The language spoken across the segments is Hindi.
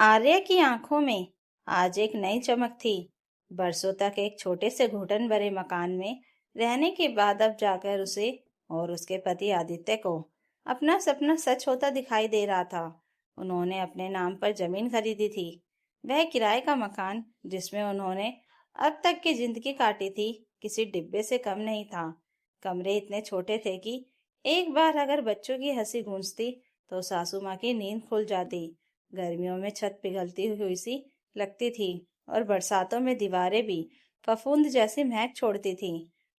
आर्या की आंखों में आज एक नई चमक थी। बरसों तक एक छोटे से घुटन भरे मकान में रहने के बाद अब जाकर उसे और उसके पति आदित्य को अपना सपना सच होता दिखाई दे रहा था। उन्होंने अपने नाम पर जमीन खरीदी थी। वह किराए का मकान जिसमें उन्होंने अब तक की जिंदगी काटी थी, किसी डिब्बे से कम नहीं था। कमरे इतने छोटे थे कि एक बार अगर बच्चों की हंसी गूंजती तो सासू माँ की नींद खुल जाती। गर्मियों में छत पिघलती हुई सी लगती थी और बरसातों में दीवारें भी फफूंद जैसी महक छोड़ती थी।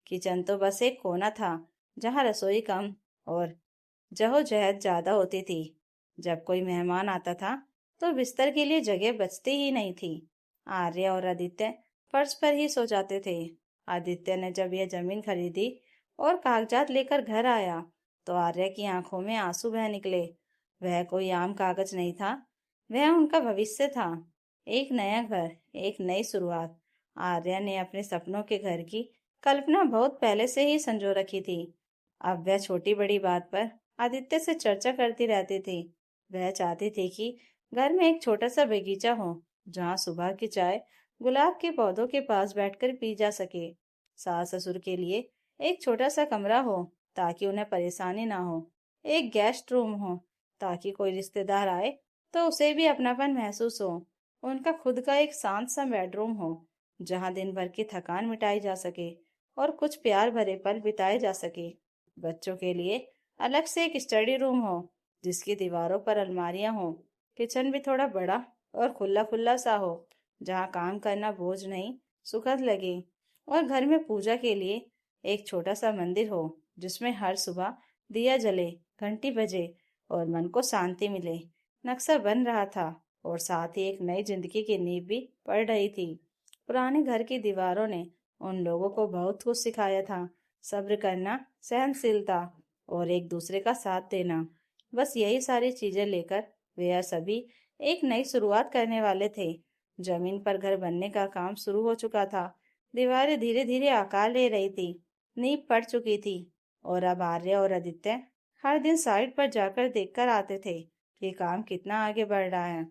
किचन तो बस एक कोना था जहाँ रसोई कम और जहद ज्यादा होती थी। जब कोई मेहमान आता था तो बिस्तर के लिए जगह बचती ही नहीं थी। आर्य और आदित्य फर्श पर ही सो जाते थे। आदित्य ने जब यह जमीन खरीदी और कागजात लेकर घर आया तो आर्य की आंखों में आंसू बह निकले। वह कोई आम कागज नहीं था, वह उनका भविष्य था। एक नया घर, एक नई शुरुआत। आर्या ने अपने सपनों के घर की कल्पना बहुत पहले से ही संजो रखी थी। अब वह छोटी बड़ी बात पर आदित्य से चर्चा करती रहती थी। वह चाहती थी कि घर में एक छोटा सा बगीचा हो जहाँ सुबह की चाय गुलाब के पौधों के पास बैठकर पी जा सके। सास ससुर के लिए एक छोटा सा कमरा हो ताकि उन्हें परेशानी ना हो। एक गेस्ट रूम हो ताकि कोई रिश्तेदार आए तो उसे भी अपनापन महसूस हो। उनका खुद का एक शांत सा बेडरूम हो जहाँ दिन भर की थकान मिटाई जा सके और कुछ प्यार भरे पल बिताए जा सके। बच्चों के लिए अलग से एक स्टडी रूम हो जिसकी दीवारों पर अलमारियां हो। किचन भी थोड़ा बड़ा और खुला खुला सा हो जहाँ काम करना बोझ नहीं, सुखद लगे। और घर में पूजा के लिए एक छोटा सा मंदिर हो जिसमें हर सुबह दिया जले, घंटी बजे और मन को शांति मिले। नक्शा बन रहा था और साथ ही एक नई जिंदगी की नींव भी पड़ रही थी। पुराने घर की दीवारों ने उन लोगों को बहुत कुछ सिखाया था। सब्र करना, सहनशीलता और एक दूसरे का साथ देना। बस यही सारी चीजें लेकर वे सभी एक नई शुरुआत करने वाले थे। जमीन पर घर बनने का काम शुरू हो चुका था। दीवारें धीरे धीरे आकार ले रही थी, नींव पड़ चुकी थी और अब आर्य और आदित्य हर दिन साइट पर जाकर देखकर आते थे कि काम कितना आगे बढ़ रहा है।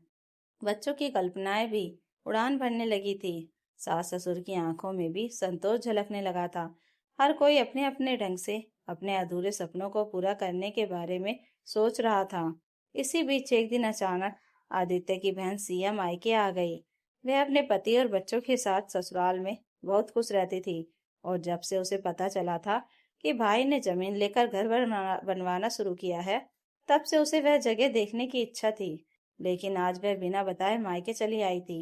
बच्चों की कल्पनाएं भी उड़ान भरने लगी थी। सास ससुर की आंखों में भी संतोष झलकने लगा था। हर कोई अपने अपने ढंग से अपने अधूरे सपनों को पूरा करने के बारे में सोच रहा था। इसी बीच एक दिन अचानक आदित्य की बहन सिया मायके आ गई। वह अपने पति और बच्चों के साथ ससुराल में बहुत खुश रहती थी और जब से उसे पता चला था कि भाई ने जमीन लेकर घर बनवाना शुरू किया है, तब से उसे वह जगह देखने की इच्छा थी। लेकिन आज वह बिना बताए मायके चली आई थी।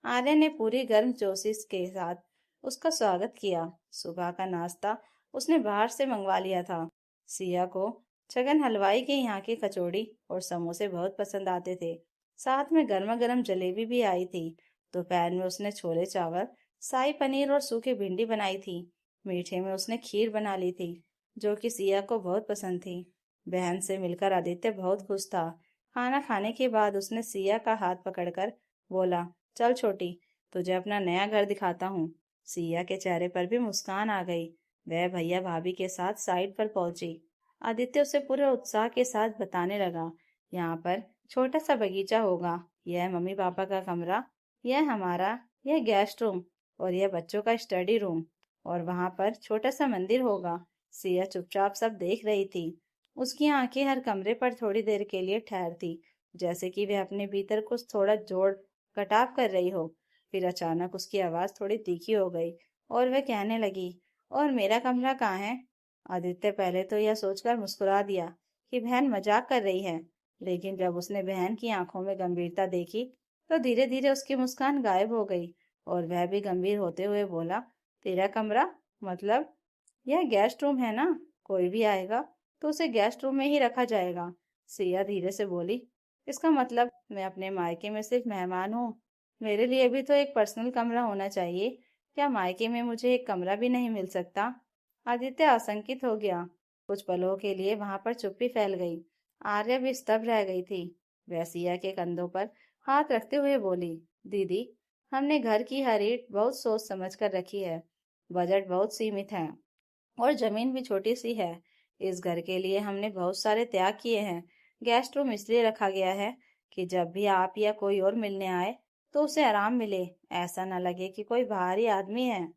आर्य ने पूरी गर्मजोशी के साथ उसका स्वागत किया। सुबह का नाश्ता उसने बाहर से मंगवा लिया था। सिया को छगन हलवाई के यहाँ की कचौड़ी और समोसे बहुत पसंद आते थे। साथ में गर्मा गर्म जलेबी भी आई थी। दोपहर में उसने छोले चावल, शाही पनीर और सूखी भिंडी बनाई थी। मीठे में उसने खीर बना ली थी जो कि सिया को बहुत पसंद थी। बहन से मिलकर आदित्य बहुत खुश था। खाना खाने के बाद उसने सिया का हाथ पकड़कर बोला, चल छोटी, तुझे अपना नया घर दिखाता हूँ। सिया के चेहरे पर भी मुस्कान आ गई। वह भैया भाभी के साथ साइड पर पहुंची। आदित्य उसे पूरे उत्साह के साथ बताने लगा, यहाँ पर छोटा सा बगीचा होगा, यह मम्मी पापा का कमरा, यह हमारा, यह गेस्ट रूम और यह बच्चों का स्टडी रूम और वहां पर छोटा सा मंदिर होगा। सिया चुपचाप सब देख रही थी। उसकी आंखें हर कमरे पर थोड़ी देर के लिए ठहरती, जैसे कि वह अपने भीतर कुछ थोड़ा जोड़ घटाव कर रही हो। फिर अचानक उसकी आवाज थोड़ी तीखी हो गई और वह कहने लगी, और मेरा कमरा कहाँ है? आदित्य पहले तो यह सोचकर मुस्कुरा दिया कि बहन मजाक कर रही है, लेकिन जब उसने बहन की आंखों में गंभीरता देखी तो धीरे धीरे उसकी मुस्कान गायब हो गई और वह भी गंभीर होते हुए बोला, तेरा कमरा मतलब? यह गेस्ट रूम है ना, कोई भी आएगा तो उसे गेस्ट रूम में ही रखा जाएगा। सिया धीरे से बोली, इसका मतलब मैं अपने मायके में सिर्फ मेहमान हूँ? मेरे लिए भी तो एक पर्सनल कमरा होना चाहिए। क्या मायके में मुझे एक कमरा भी नहीं मिल सकता? आदित्य आशंकित हो गया। कुछ पलों के लिए वहां पर चुप्पी फैल गई। आर्या भी स्तब्ध रह गई थी। वह सिया के कंधों पर हाथ रखते हुए बोली, दीदी, हमने घर की हर ईंट बहुत सोच समझ कर रखी है। बजट बहुत सीमित है और जमीन भी छोटी सी है। इस घर के लिए हमने बहुत सारे त्याग किए हैं। गेस्ट रूम इसलिए रखा गया है कि जब भी आप या कोई और मिलने आए तो उसे आराम मिले, ऐसा न लगे कि कोई बाहरी आदमी है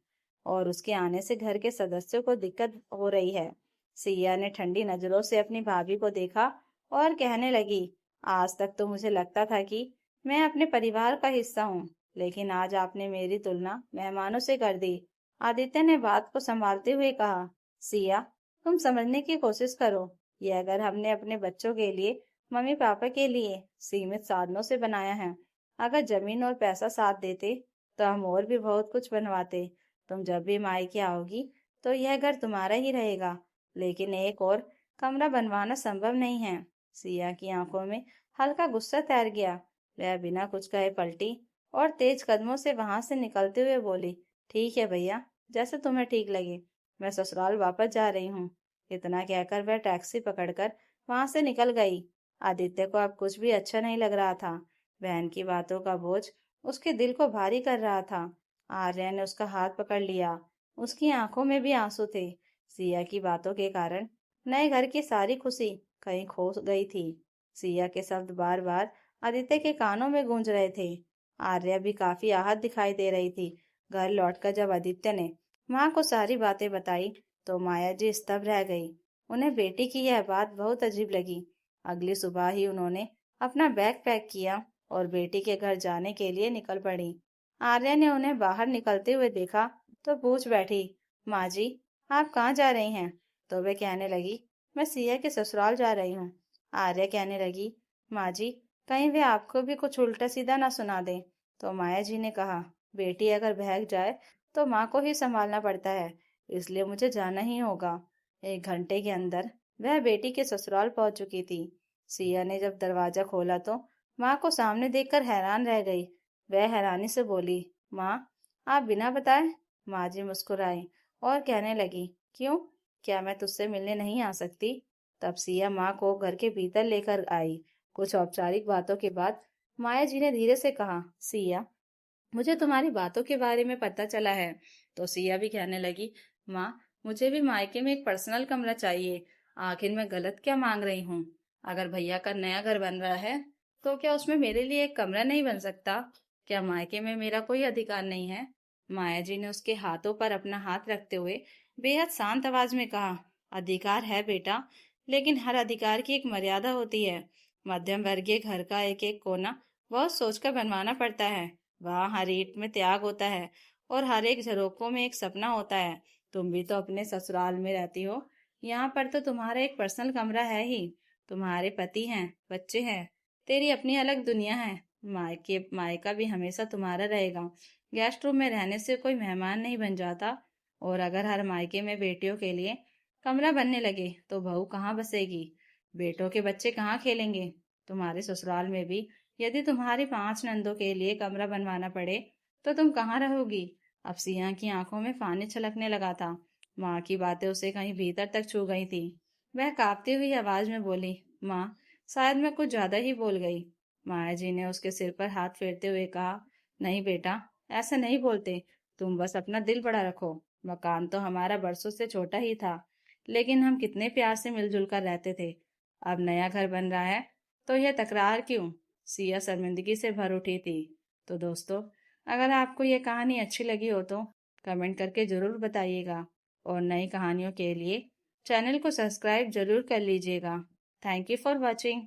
और उसके आने से घर के सदस्यों को दिक्कत हो रही है। सिया ने ठंडी नजरों से अपनी भाभी को देखा और कहने लगी, आज तक तो मुझे लगता था कि मैं अपने परिवार का हिस्सा हूँ, लेकिन आज आपने मेरी तुलना मेहमानों से कर दी। आदित्य ने बात को संभालते हुए कहा, सिया, तुम समझने की कोशिश करो। ये अगर हमने अपने बच्चों के लिए, मम्मी पापा के लिए सीमित साधनों से बनाया है। अगर जमीन और पैसा साथ देते तो हम और भी बहुत कुछ बनवाते। तुम जब भी मायके आओगी तो यह घर तुम्हारा ही रहेगा, लेकिन एक और कमरा बनवाना संभव नहीं है। सिया की आंखों में हल्का गुस्सा तैर गया। वह बिना कुछ कहे पलटी और तेज कदमों से वहां से निकलते हुए बोली, ठीक है भैया, जैसे तुम्हें ठीक लगे, मैं ससुराल वापस जा रही हूँ। इतना कहकर वह टैक्सी पकड़कर वहां से निकल गई। आदित्य को अब कुछ भी अच्छा नहीं लग रहा था। बहन की बातों का बोझ उसके दिल को भारी कर रहा था। आर्या ने उसका हाथ पकड़ लिया। उसकी आंखों में भी आंसू थे। सिया की बातों के कारण नए घर की सारी खुशी कहीं खो गई थी। सिया के शब्द बार बार आदित्य के कानों में गूंज रहे थे। आर्या भी काफी आहत दिखाई दे रही थी। घर लौटकर जब आदित्य ने माँ को सारी बातें बताई तो माया जी स्तब्ध रह गई। उन्हें बेटी की यह बात बहुत अजीब लगी। अगली सुबह ही उन्होंने अपना बैग पैक किया और बेटी के घर जाने के लिए निकल पड़ी। आर्या ने उन्हें बाहर निकलते हुए देखा तो पूछ बैठी, माँ जी, आप कहाँ जा रही हैं? तो वे कहने लगी, मैं सिया के ससुराल जा रही हूँ। आर्या कहने लगी, माँ जी, कहीं वे आपको भी कुछ उल्टा सीधा ना सुना दे। तो माया जी ने कहा, बेटी अगर बहक जाए तो माँ को ही संभालना पड़ता है, इसलिए मुझे जाना ही होगा। 1 घंटे के अंदर वह बेटी के ससुराल पहुंच चुकी थी। सिया ने जब दरवाजा खोला तो माँ को सामने देखकर हैरान रह गई। वह हैरानी से बोली, माँ, आप बिना बताए? माँ जी मुस्कुराई और कहने लगी, क्यों, क्या मैं तुझसे मिलने नहीं आ सकती? तब सिया माँ को घर के भीतर लेकर आई। कुछ औपचारिक बातों के बाद माया जी ने धीरे से कहा, सिया, मुझे तुम्हारी बातों के बारे में पता चला है। तो सिया भी कहने लगी, माँ, मुझे भी मायके में एक पर्सनल कमरा चाहिए। आखिर मैं गलत क्या मांग रही हूँ? अगर भैया का नया घर बन रहा है तो क्या उसमें मेरे लिए एक कमरा नहीं बन सकता? क्या मायके में मेरा कोई अधिकार नहीं है? माया जी ने उसके हाथों पर अपना हाथ रखते हुए बेहद शांत आवाज में कहा, अधिकार है बेटा, लेकिन हर अधिकार की एक मर्यादा होती है। मध्यम वर्गीय घर का एक एक कोना बहुत सोचकर बनवाना पड़ता है। वहाँ हर ईंट में त्याग होता है और हर एक झरोकों में एक सपना होता है। तुम भी तो अपने ससुराल में रहती हो। यहाँ पर तो तुम्हारा एक पर्सनल कमरा है ही। तुम्हारे पति हैं, बच्चे हैं, तेरी अपनी अलग दुनिया है। मायके मायका भी हमेशा तुम्हारा रहेगा। गेस्ट रूम में रहने से कोई मेहमान नहीं बन जाता। और अगर हर मायके में बेटियों के लिए कमरा बनने लगे तो बहू कहाँ बसेगी? बेटों के बच्चे कहाँ खेलेंगे? तुम्हारे ससुराल में भी यदि तुम्हारी 5 नंदों के लिए कमरा बनवाना पड़े तो तुम कहाँ रहोगी? अब सिया की आंखों में पानी छलकने लगा था। माँ की बातें उसे कहीं भीतर तक छू गई थी। वह कांपती हुई आवाज में बोली, माँ, शायद मैं कुछ ज्यादा ही बोल गई। माया जी ने उसके सिर पर हाथ फेरते हुए कहा, नहीं बेटा, ऐसा नहीं बोलते। तुम बस अपना दिल बड़ा रखो। मकान तो हमारा बरसों से छोटा ही था, लेकिन हम कितने प्यार से मिलजुल कर रहते थे। अब नया घर बन रहा है तो यह तकरार क्यों? सिया शर्मिंदगी से भर उठी थी। तो दोस्तों, अगर आपको ये कहानी अच्छी लगी हो तो कमेंट करके ज़रूर बताइएगा और नई कहानियों के लिए चैनल को सब्सक्राइब जरूर कर लीजिएगा। Thank you for watching.